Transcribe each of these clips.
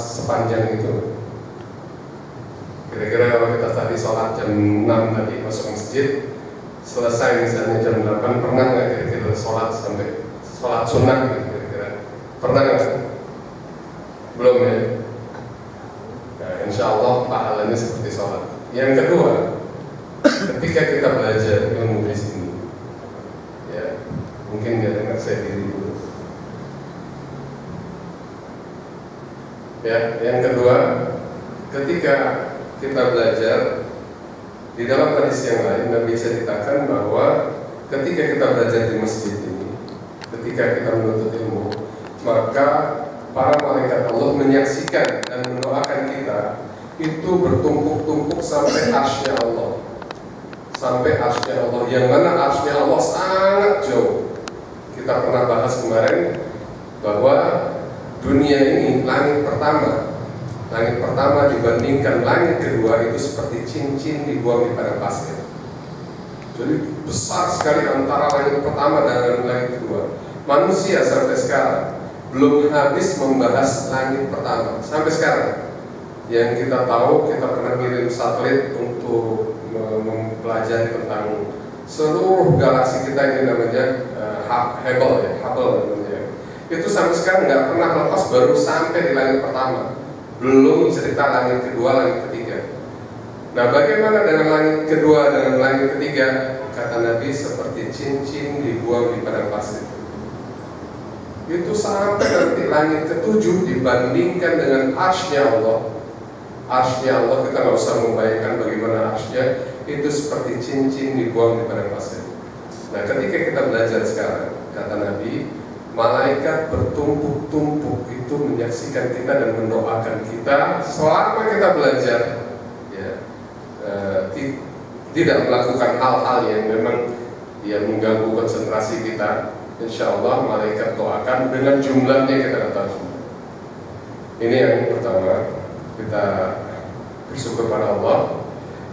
sepanjang itu. Kira-kira kalau kita tadi sholat jam 6 tadi masuk masjid, selesai misalnya jam 8, pernah nggak kira-kira sholat sampai sholat sunnah gitu kira-kira? Pernah nggak? Belum ya? Nah, insya Allah pahalanya seperti sholat. Yang kedua, ketika kita belajar ilmu di sini, ya mungkin dia dengar saya diri dulu. Ya, yang kedua, ketika kita belajar di dalam hadis yang lain, Nabi ceritakan bahwa ketika kita belajar di masjid ini, ketika kita menuntut ilmu, maka para malaikat Allah menyaksikan dan mendoakan kita itu bertumpuk-tumpuk sampai arsy-Nya Allah, sampai arsy-Nya Allah, yang mana arsy-Nya Allah sangat jauh. Kita pernah bahas kemarin bahwa dunia ini langit pertama dibandingkan langit kedua itu seperti cincin dibuang di padang pasir. Jadi besar sekali antara langit pertama dan langit kedua. Manusia sampai sekarang belum habis membahas langit pertama sampai sekarang. Yang kita tahu, kita pernah kirim satelit untuk mempelajari tentang seluruh galaksi kita, ini namanya Hubble namanya. Itu sampai sekarang nggak pernah lepas, baru sampai di langit pertama. Belum cerita langit kedua, langit ketiga. Nah, bagaimana dengan langit kedua, dengan langit ketiga? Kata Nabi, seperti cincin dibuang di padang pasir. Itu sampai nanti langit ketujuh dibandingkan dengan arsy-Nya Allah. Arsy-Nya Allah, kita nggak usah membayangkan bagaimana arsy-Nya, itu seperti cincin dibuang di padang pasir. Nah, ketika kita belajar sekarang, kata Nabi, malaikat bertumpuk-tumpuk itu menyaksikan kita dan mendoakan kita selama kita belajar, ya, tidak melakukan hal-hal yang memang mengganggu konsentrasi kita. Insya Allah malaikat doakan dengan jumlahnya kita ketahui. Ini yang pertama, kita bersyukur pada Allah.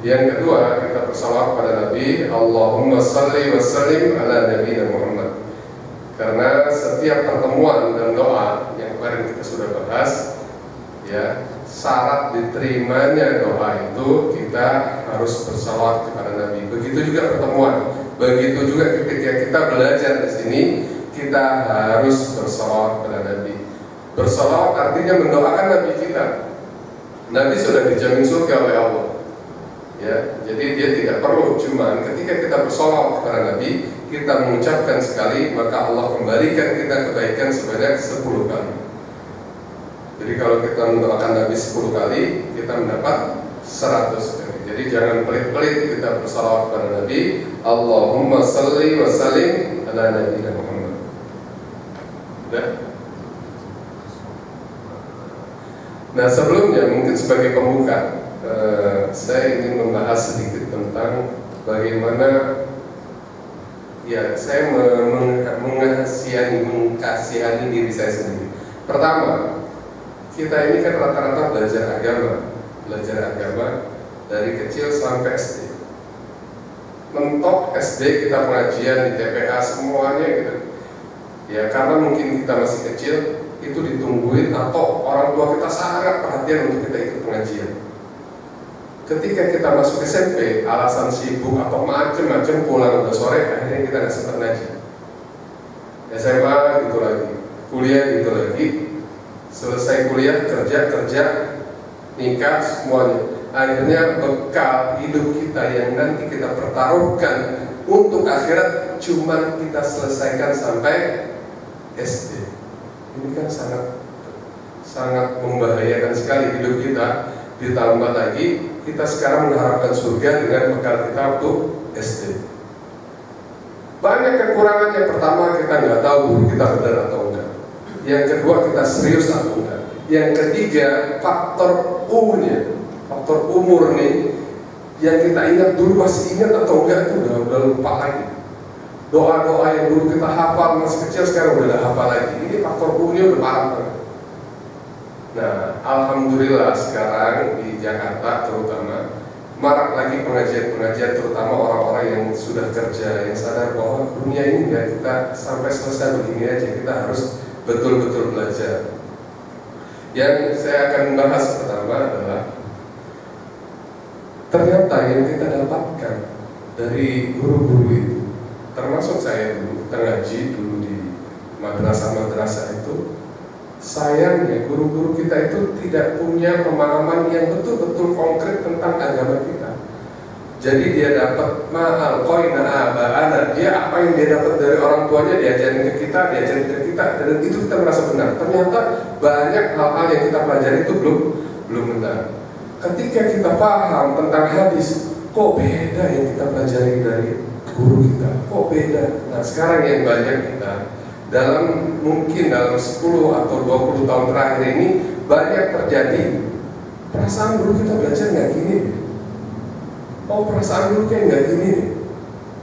Yang kedua, kita bersalawat pada Nabi, Allahumma salli wa sallim ala Nabi Muhammad. Karena setiap pertemuan dan doa yang kemarin kita sudah bahas, ya, syarat diterimanya doa itu kita harus bersalawat kepada Nabi. Begitu juga pertemuan, begitu juga ketika kita belajar di sini, kita harus bersalawat kepada Nabi. Bersalawat artinya mendoakan Nabi kita. Nabi sudah dijamin surga oleh Allah. Ya, jadi dia tidak perlu, cuman ketika kita bersalawat kepada Nabi, kita mengucapkan sekali, maka Allah kembalikan kita kebaikan sebanyak 10 kali. Jadi kalau kita mendoakan Nabi 10 kali, kita mendapat 100 kali. Jadi jangan pelit-pelit kita bersalawat kepada Nabi. Allahumma salli wa sallim ala Nabi Muhammad. Udah? Nah, sebelumnya mungkin sebagai pembuka, saya ingin membahas sedikit tentang bagaimana saya mengkasihani diri saya sendiri. Pertama, kita ini kan rata-rata belajar agama dari kecil sampai SD. Mentok SD kita pengajian di TPA semuanya gitu. Ya, karena mungkin kita masih kecil, itu ditungguin atau orang tua kita sangat perhatian untuk kita ikut pengajian. Ketika kita masuk SMP, alasan sibuk atau macam-macam, pulang udah sore, akhirnya kita nggak sempat ngaji. SMA gitu lagi, kuliah gitu lagi, selesai kuliah kerja, nikah semuanya. Akhirnya bekal hidup kita yang nanti kita pertaruhkan untuk akhirat cuma kita selesaikan sampai SD. Ini kan sangat membahayakan sekali hidup kita. Ditambah lagi kita sekarang mengharapkan surga dengan bekal kita untuk SD. Banyak kekurangannya. Pertama, kita nggak tahu guru kita benar atau enggak. Yang kedua, kita serius atau enggak. Yang ketiga, faktor U-nya, faktor umur nih, yang kita ingat dulu masih ingat atau enggak itu udah lupa lagi. Doa-doa yang dulu kita hafal masih kecil sekarang udah hafal lagi. Ini faktor U-nya udah parah banget. Nah, alhamdulillah sekarang di Jakarta terutama marak lagi pengajian-pengajian, terutama orang-orang yang sudah kerja, yang sadar bahwa dunia ini ya kita sampai selesai begini aja, kita harus betul-betul belajar. Yang saya akan bahas pertama adalah ternyata yang kita dapatkan dari guru-guru itu, termasuk saya dulu, kita ngaji dulu di madrasah-madrasah itu, sayangnya guru-guru kita itu tidak punya pemahaman yang betul-betul konkret tentang agama kita. Jadi dia dapat ma'al qoina aba'ana, dia apa yang dia dapat dari orang tuanya diajarin ke kita, dan itu kita merasa benar. Ternyata banyak hal-hal yang kita pelajari itu belum benar. Ketika kita paham tentang hadis, kok beda yang kita pelajari dari guru kita, kok beda. Nah sekarang yang banyak kita mungkin dalam 10 atau 20 tahun terakhir ini banyak terjadi perasaan dulu kita belajar nggak gini. Oh perasaan dulu kayak nggak gini nih.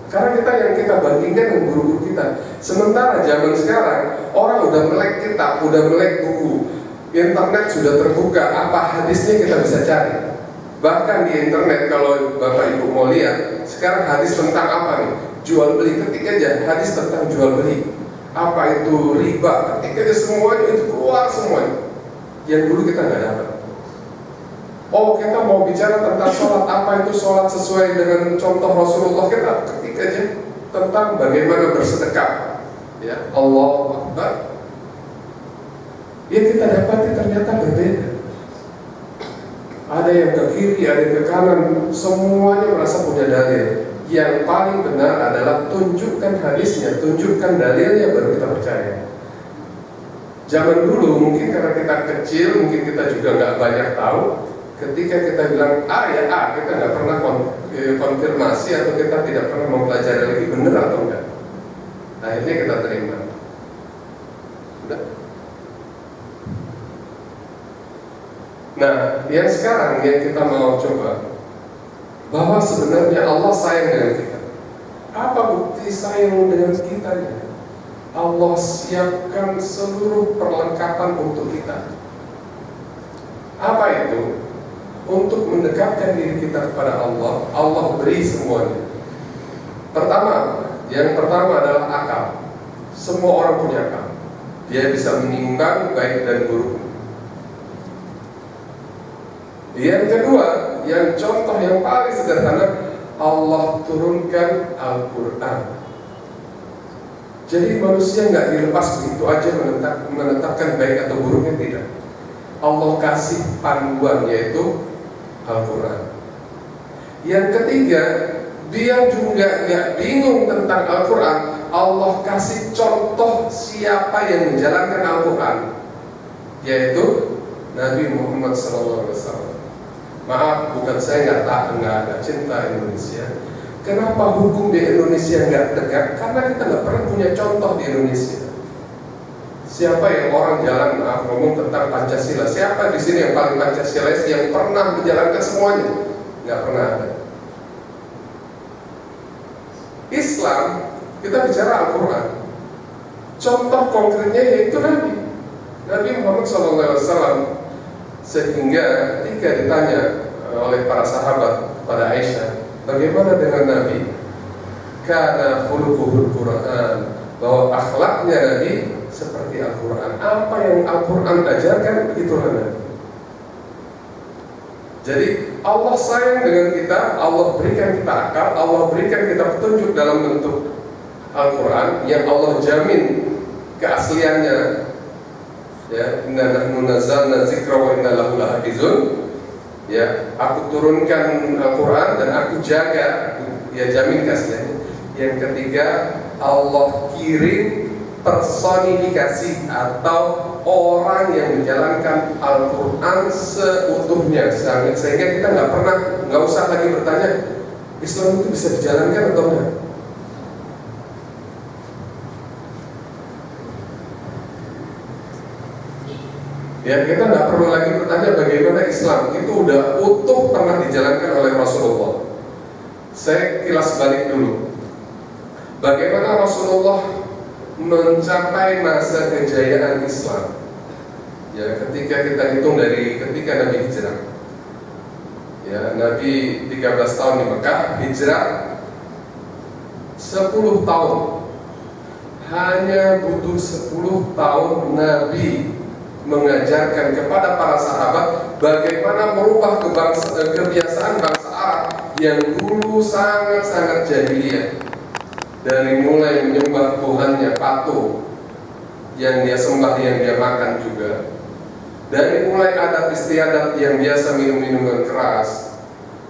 Karena yang kita bandingkan dengan guru-guru kita. Sementara zaman sekarang orang udah melek kitab, udah melek buku, internet sudah terbuka, apa hadisnya kita bisa cari. Bahkan di internet kalau Bapak Ibu mau lihat, sekarang hadis tentang apa nih? Jual beli, ketik aja hadis tentang jual beli. Apa itu riba, ketik aja semuanya itu keluar semuanya. Yang dulu kita nggak dapat. Oh kita mau bicara tentang sholat, apa itu sholat sesuai dengan contoh Rasulullah, kita ketik aja tentang bagaimana bersedekah. Ya Allahu Akbar. Yang kita dapati ternyata berbeda. Ada yang ke kiri, ada yang ke kanan, semuanya merasa punya dalil. Yang paling benar adalah tunjukkan hadisnya, tunjukkan dalilnya, baru kita percaya. Zaman dulu mungkin karena kita kecil, mungkin kita juga nggak banyak tahu. Ketika kita bilang A ya A, kita nggak pernah konfirmasi atau kita tidak pernah mempelajari lagi benar atau enggak. Akhirnya kita terima. Udah. Nah, yang sekarang yang kita mau coba, bahwa sebenarnya Allah sayang dengan kita. Apa bukti sayang dengan kita? Allah siapkan seluruh perlengkapan untuk kita. Apa itu? Untuk mendekatkan diri kita kepada Allah, Allah beri semuanya. Yang pertama adalah akal. Semua orang punya akal. Dia bisa menimbang baik dan buruk. Yang kedua, yang contoh yang paling sederhana, Allah turunkan Al-Quran. Jadi manusia nggak dilepas begitu aja menetapkan baik atau buruknya, tidak. Allah kasih panduan, yaitu Al-Quran. Yang ketiga, dia juga nggak bingung tentang Al-Quran. Allah kasih contoh siapa yang menjalankan Al-Quran, yaitu Nabi Muhammad SAW. Maaf, bukan saya nggak ada cinta Indonesia. Kenapa hukum di Indonesia nggak tegak? Karena kita nggak pernah punya contoh di Indonesia. Siapa yang orang jalan ngomong tentang Pancasila? Siapa di sini yang paling Pancasilais yang pernah menjalankan semuanya? Nggak pernah ada. Islam, kita bicara Al-Quran. Contoh konkretnya yaitu Nabi Muhammad SAW. Sehingga ketika ditanya oleh para sahabat pada Aisyah, bagaimana dengan Nabi? Karena khuluquhul Quran, bahwa akhlaknya Nabi seperti Al-Quran. Apa yang Al-Quran ajarkan, begitulah Nabi. Jadi Allah sayang dengan kita, Allah berikan kita akal, Allah berikan kita petunjuk dalam bentuk Al-Quran yang Allah jamin keasliannya. Ya, inna nahnu nazzalna dzikra wa inna lahu lahafizun. Ya, aku turunkan Al-Quran dan aku jaga, ya jamin keasliannya. Yang ketiga, Allah kirim personifikasi atau orang yang menjalankan Al-Quran seutuhnya, sehingga kita nggak usah lagi bertanya Islam itu bisa dijalankan atau enggak. Ya, kita nggak perlu lagi bertanya bagaimana Islam itu udah utuh pernah dijalankan oleh Rasulullah. Saya kilas balik dulu. Bagaimana Rasulullah mencapai masa kejayaan Islam? Ya, ketika kita hitung dari ketika Nabi hijrah. Ya, Nabi 13 tahun di Mekah, hijrah 10 tahun. Hanya butuh 10 tahun Nabi mengajarkan kepada para sahabat bagaimana merubah kebiasaan bangsa Arab yang dulu sangat-sangat jahiliyah. Dari mulai menyembah Tuhannya patung yang dia sembah, yang dia makan juga. Dari mulai adat istiadat yang biasa minum minuman keras,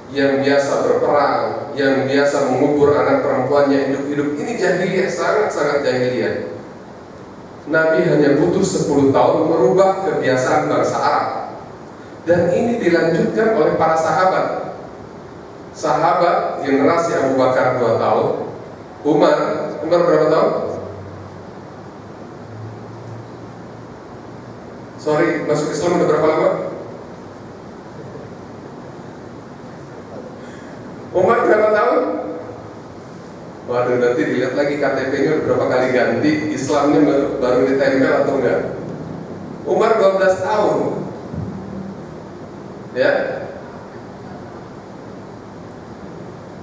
yang biasa berperang, yang biasa mengubur anak perempuannya hidup-hidup. Ini jahiliyah, sangat-sangat jahiliyah. Nabi hanya butuh 10 tahun merubah kebiasaan bangsa Arab. Dan ini dilanjutkan oleh para sahabat. Sahabat generasi Abu Bakar 2 tahun, Umar berapa tahun? Sorry, masuk Islam udah berapa lama? Umar berapa tahun? Waduh, nanti dilihat lagi KTP-nya berapa kali ganti, Islamnya baru ditempel atau enggak. Umar 12 tahun. Ya.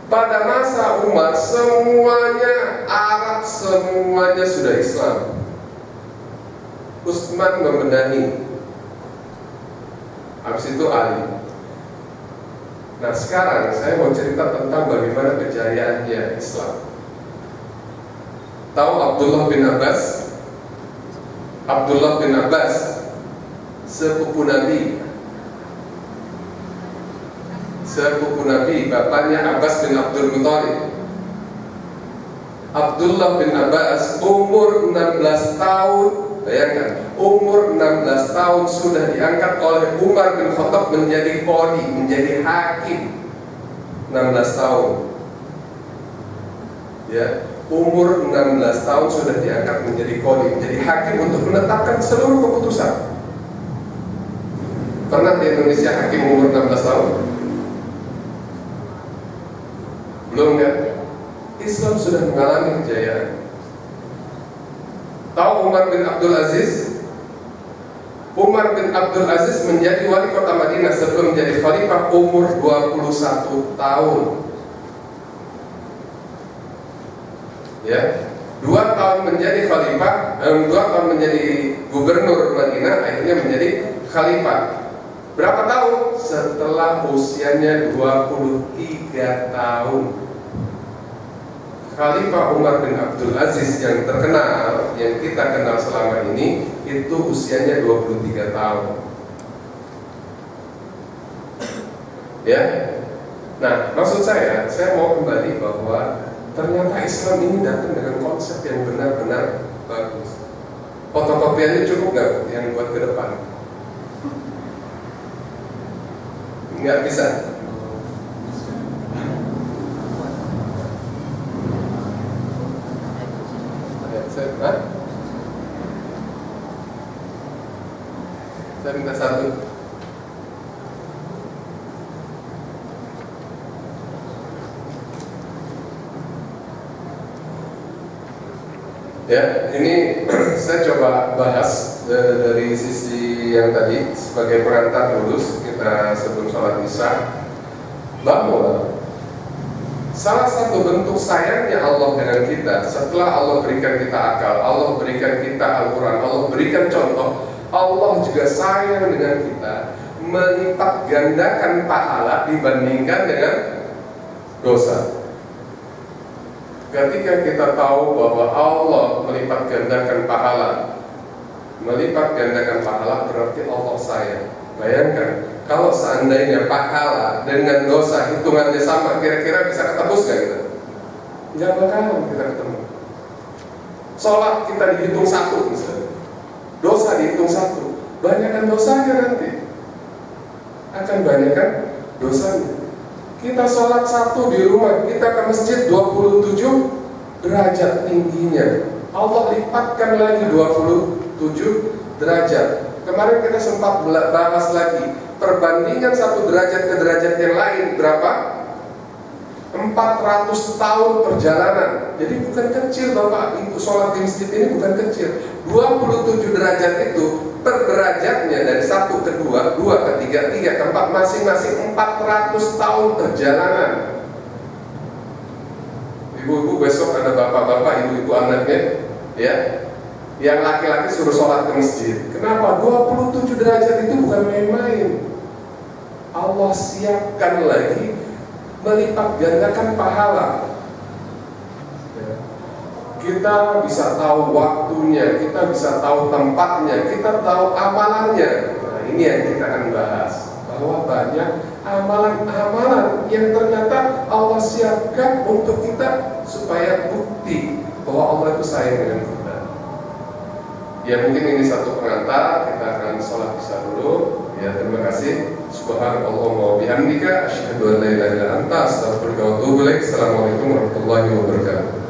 Pada masa Umar semuanya Arab, semuanya sudah Islam. Utsman membenahi. Habis itu Ali. Nah, sekarang saya mau cerita tentang bagaimana kejayaannya Islam. Tahu Abdullah bin Abbas? Abdullah bin Abbas, sepupu Nabi. Sepupu Nabi, bapaknya Abbas bin Abdul Muthalib. Abdullah bin Abbas umur 16 tahun, bayangkan, umur 16 tahun sudah diangkat oleh Umar bin Khattab menjadi qadhi, menjadi hakim. 16 tahun. Ya, umur 16 tahun sudah diangkat menjadi qadhi, menjadi hakim untuk menetapkan seluruh keputusan. Pernah di Indonesia hakim umur 16 tahun? Belum kan? Islam sudah mengalami kejayaan. Tahu Umar bin Abdul Aziz? Umar bin Abdul Aziz menjadi wali kota Madinah sebelum menjadi khalifah umur 21 tahun. Ya, 2 tahun menjadi khalifah, 2 tahun menjadi gubernur Madinah, akhirnya menjadi khalifah. Berapa tahun? Setelah usianya 23 tahun. Khalifah Umar bin Abdul Aziz yang terkenal, yang kita kenal selama ini, itu usianya 23 tahun. Ya. Nah, maksud saya mau kembali bahwa ternyata Islam ini datang dengan konsep yang benar-benar bagus. Fotokopiannya cukup nggak yang buat ke depan? Nggak bisa. Saya minta satu. Ya, ini saya coba bahas dari sisi yang tadi sebagai pengantar dulu kita sebelum sholat isya, bahwa salah satu bentuk sayangnya Allah dengan kita setelah Allah berikan kita akal, Allah berikan kita Al-Quran, Allah berikan contoh, Allah juga sayang dengan kita, melipat gandakan pahala dibandingkan dengan dosa. Ketika kita tahu bahwa Allah melipat gandakan pahala, berarti Allah sayang. Bayangkan, kalau seandainya pahala dengan dosa hitungannya sama, kira-kira bisa ketebus gak kita? Jangan bakalan kita ketemu. Sholat kita dihitung 1 misalnya, dosa dihitung 1, banyakkan dosanya nanti. Akan banyakkan dosanya. Kita sholat 1 di rumah, kita ke masjid 27 derajat tingginya, Allah lipatkan lagi 27 derajat. Kemarin kita sempat bahas lagi perbandingan 1 derajat ke derajat yang lain berapa? 400 tahun perjalanan. Jadi bukan kecil Bapak Ibu, sholat di masjid ini bukan kecil. 27 derajat itu per derajatnya dari 1 ke 2, 2 ke 3, 3 ke 4, masing-masing 400 tahun perjalanan. Ibu-ibu besok ada bapak-bapak, ibu-ibu anaknya, ya, Yang laki-laki suruh sholat ke masjid. Kenapa? 27 derajat itu bukan main-main. Allah siapkan lagi melipat gandakan pahala. Kita bisa tahu waktunya, kita bisa tahu tempatnya, kita tahu amalannya. Nah, ini yang kita akan bahas, bahwa banyak amalan-amalan yang ternyata Allah siapkan untuk kita supaya bukti bahwa Allah itu sayang dengan kita. Ya mungkin ini satu pengantar, kita akan sholat isya dulu. Ya terima kasih. Subhanallah wa bihamdika asyhadu an la ilaha illa anta astaghfiruka wa atubu ilaik. Assalamualaikum warahmatullahi wabarakatuh.